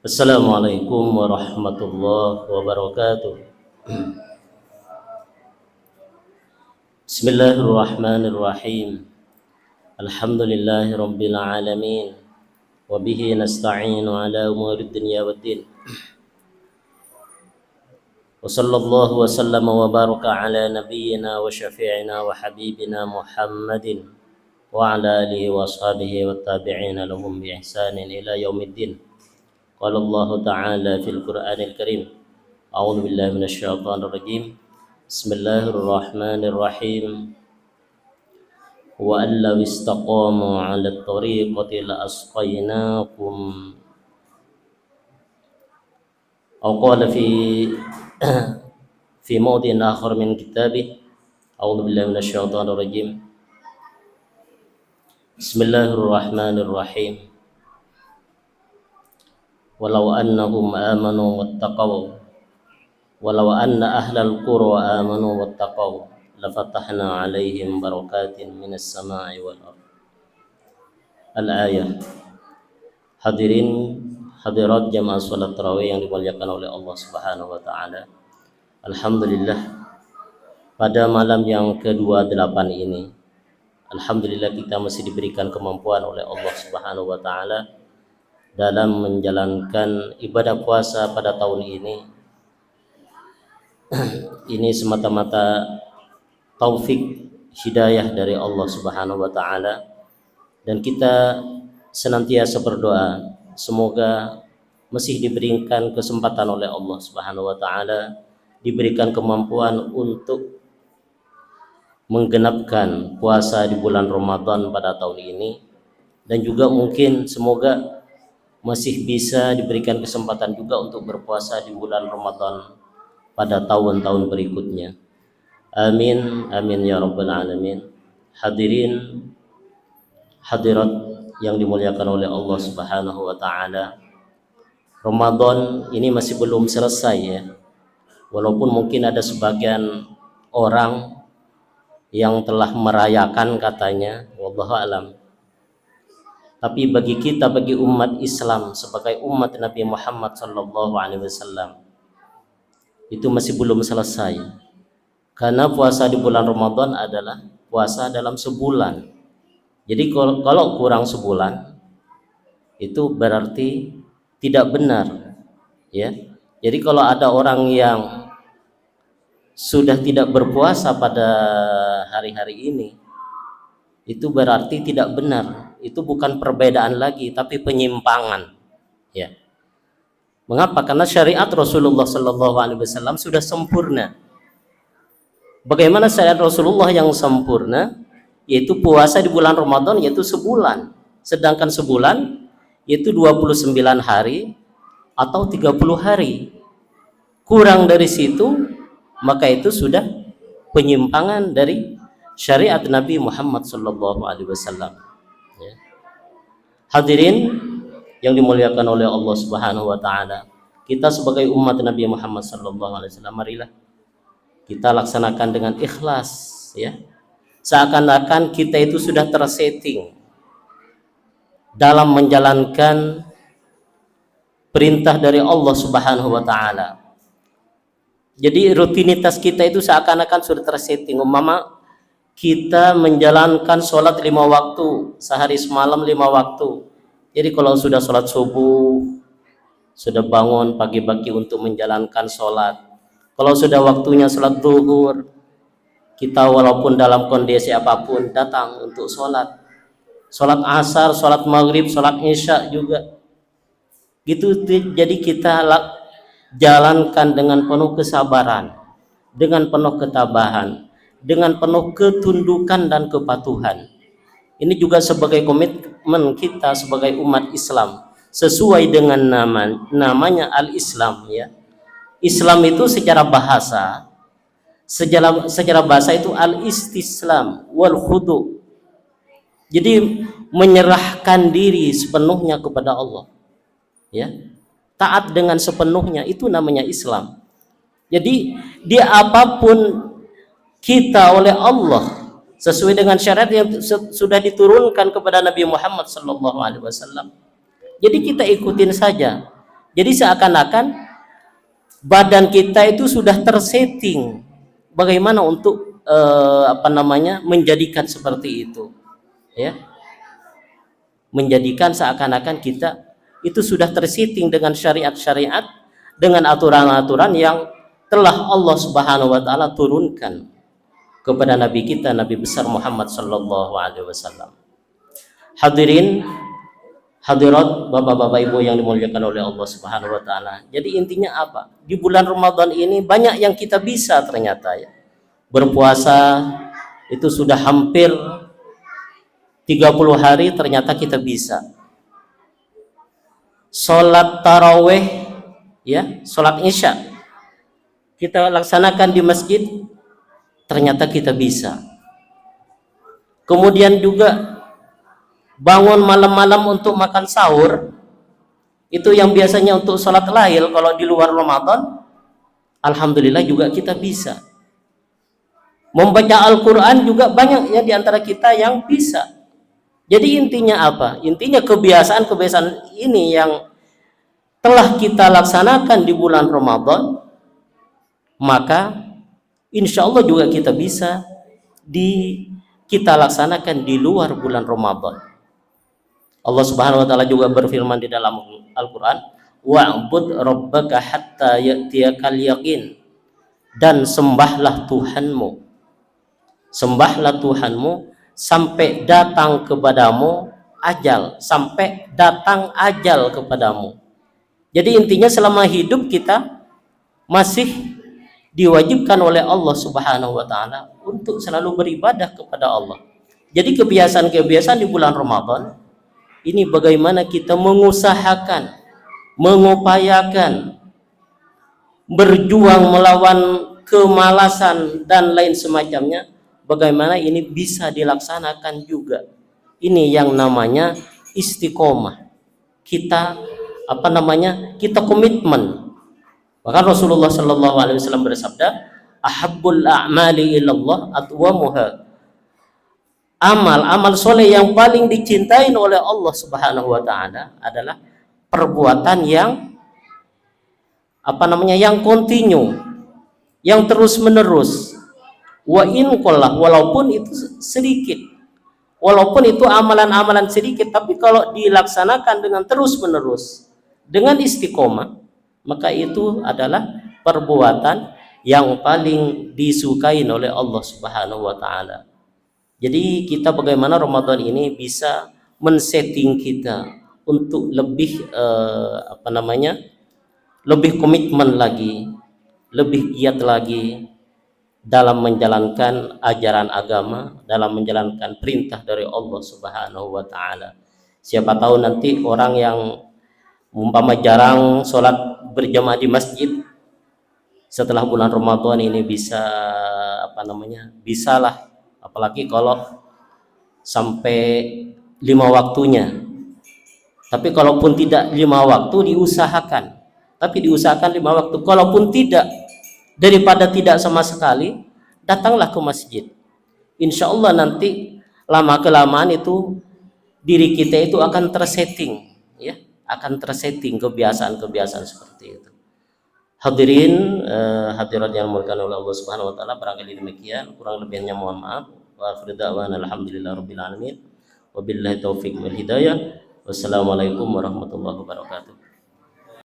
Assalamualaikum warahmatullahi wabarakatuh. Bismillahirrahmanirrahim. Alhamdulillahi rabbil alamin. Wabihi nasta'inu ala umuri dunya waddin. Wa sallallahu wa sallama wa baraka ala nabiyyina wa syafi'ina wa habibina Muhammadin wa ala alihi wa ashabihi wa tabi'ina lahum bi ihsanin ila yaumiddin. Qala Allah Ta'ala fil Qur'anil Karim. A'udzu billahi minasyaitonir rajim. Bismillahirrahmanirrahim. Wa an law istaqamu 'ala at-tariqati la asqaynaakum. Aw qala fi mawdi'in akhar min kitabih. A'udzu billahi minasyaitonir rajim. Bismillahirrahmanirrahim. Walau annahum amanu wattaqaw walau anna ahlal qura amanu wattaqaw lafatahna alaihim barakatin minas samai wal ardh. Al-ayah. Hadirin hadirat jamaah salat tarawih yang dimuliakan oleh Allah Subhanahu wa taala. Alhamdulillah, pada malam yang ke-28 ini alhamdulillah kita masih diberikan kemampuan oleh Allah Subhanahu wa taala dalam menjalankan ibadah puasa pada tahun ini. Ini semata-mata taufik hidayah dari Allah Subhanahu wa taala, dan kita senantiasa berdoa semoga masih diberikan kesempatan oleh Allah Subhanahu wa taala, diberikan kemampuan untuk menggenapkan puasa di bulan Ramadan pada tahun ini, dan juga mungkin semoga masih bisa diberikan kesempatan juga untuk berpuasa di bulan Ramadan pada tahun-tahun berikutnya. Amin, amin ya rabbal alamin. Hadirin hadirat yang dimuliakan oleh Allah Subhanahu wa taala, Ramadan ini masih belum selesai ya. Walaupun mungkin ada sebagian orang yang telah merayakan katanya, wallahu alam. Tapi bagi kita, bagi umat Islam sebagai umat Nabi Muhammad sallallahu alaihi wasallam, itu masih belum selesai. Karena puasa di bulan Ramadan adalah puasa dalam sebulan. Jadi kalau kurang sebulan itu berarti tidak benar, ya. Jadi kalau ada orang yang sudah tidak berpuasa pada hari-hari ini, itu berarti tidak benar. Itu bukan perbedaan lagi, tapi penyimpangan, ya. Mengapa? Karena syariat Rasulullah Sallallahu Alaihi Wasallam sudah sempurna. Bagaimana syariat Rasulullah yang sempurna? Yaitu puasa di bulan Ramadan, yaitu sebulan. Sedangkan sebulan yaitu 29 hari atau 30 hari. Kurang dari situ, maka itu sudah penyimpangan dari syariat Nabi Muhammad Sallallahu Alaihi Wasallam. Ya. Hadirin yang dimuliakan oleh Allah Subhanahu wa taala, kita sebagai umat Nabi Muhammad sallallahu alaihi wasallam, marilah kita laksanakan dengan ikhlas, ya. Seakan-akan kita itu sudah tersetting dalam menjalankan perintah dari Allah Subhanahu wa taala. Jadi rutinitas kita itu seakan-akan sudah tersetting. Umpama kita menjalankan sholat 5 waktu, sehari semalam 5 waktu. Jadi kalau sudah sholat subuh, sudah bangun pagi-pagi untuk menjalankan sholat. Kalau sudah waktunya sholat zuhur, kita walaupun dalam kondisi apapun datang untuk sholat. Sholat asar, sholat maghrib, sholat isya juga. Gitu. Jadi kita jalankan dengan penuh kesabaran, dengan penuh ketabahan, dengan penuh ketundukan dan kepatuhan. Ini juga sebagai komitmen kita sebagai umat Islam, sesuai dengan namanya al-Islam, ya. Islam itu secara bahasa itu al-istislam wal khudu. Jadi menyerahkan diri sepenuhnya kepada Allah, ya. Taat dengan sepenuhnya, itu namanya Islam. Jadi dia apapun kita oleh Allah sesuai dengan syariat yang sudah diturunkan kepada Nabi Muhammad sallallahu alaihi wasallam. Jadi kita ikutin saja. Jadi seakan-akan badan kita itu sudah tersetting bagaimana untuk menjadikan seperti itu, ya, menjadikan seakan-akan kita itu sudah tersetting dengan syariat-syariat, dengan aturan-aturan yang telah Allah Subhanahu wa taala turunkan kepada nabi kita, Nabi besar Muhammad sallallahu alaihi wasallam. Hadirin hadirat, bapak-bapak ibu yang dimuliakan oleh Allah Subhanahu wa taala. Jadi intinya apa? Di bulan Ramadan ini banyak yang kita bisa ternyata, ya. Berpuasa itu sudah hampir 30 hari ternyata kita bisa. Salat tarawih, ya, salat Isya kita laksanakan di masjid, ternyata kita bisa. Kemudian juga bangun malam-malam untuk makan sahur, itu yang biasanya untuk sholat lail kalau di luar Ramadan, alhamdulillah juga kita bisa. Membaca Al-Quran juga banyak, ya, di antara kita yang bisa. Jadi intinya apa? Intinya kebiasaan-kebiasaan ini yang telah kita laksanakan di bulan Ramadan, maka insya Allah juga kita bisa kita laksanakan di luar bulan Ramadan. Allah Subhanahu wa taala juga berfirman di dalam Al-Qur'an, wa'bud rabbaka hatta ya'tiyakal yaqin, dan sembahlah Tuhanmu. Sembahlah Tuhanmu sampai datang kepadamu ajal, sampai datang ajal kepadamu. Jadi intinya selama hidup kita masih diwajibkan oleh Allah Subhanahu wa taala untuk selalu beribadah kepada Allah. Jadi kebiasaan-kebiasaan di bulan Ramadan ini bagaimana kita mengusahakan, mengupayakan, berjuang melawan kemalasan dan lain semacamnya, bagaimana ini bisa dilaksanakan juga. Ini yang namanya istiqomah. Kita kita komitmen. Bahkan Rasulullah Shallallahu Alaihi Wasallam bersabda, ahabbul a'mali ilallah atwamuha. Amal soleh yang paling dicintai oleh Allah Subhanahu wa taala adalah perbuatan yang yang kontinu, yang terus menerus. Wa in qallah, walaupun itu sedikit, walaupun itu amalan-amalan sedikit, tapi kalau dilaksanakan dengan terus menerus, dengan istiqomah, maka itu adalah perbuatan yang paling disukai oleh Allah Subhanahu wa taala. Jadi kita bagaimana Ramadan ini bisa men-setting kita untuk lebih lebih komitmen lagi, lebih giat lagi dalam menjalankan ajaran agama, dalam menjalankan perintah dari Allah Subhanahu wa taala. Siapa tahu nanti orang yang umpama jarang sholat berjamaah di masjid, setelah bulan Ramadan ini bisa bisalah, apalagi kalau sampai 5 waktunya. Tapi kalaupun tidak 5 waktu, diusahakan. Tapi diusahakan 5 waktu. Kalaupun tidak, daripada tidak sama sekali, datanglah ke masjid. Insya Allah nanti lama kelamaan itu diri kita itu akan tersetting, ya, akan tersetting kebiasaan-kebiasaan seperti itu. Hadirin hadirat yang dimuliakan oleh Allah Subhanahu wa taala, barangkali demikian, kurang lebihnya mohon maaf. Wa akhiru da'wana alhamdulillahirabbil alamin. Wabillahi taufiq wal hidayah. Wassalamualaikum warahmatullahi wabarakatuh.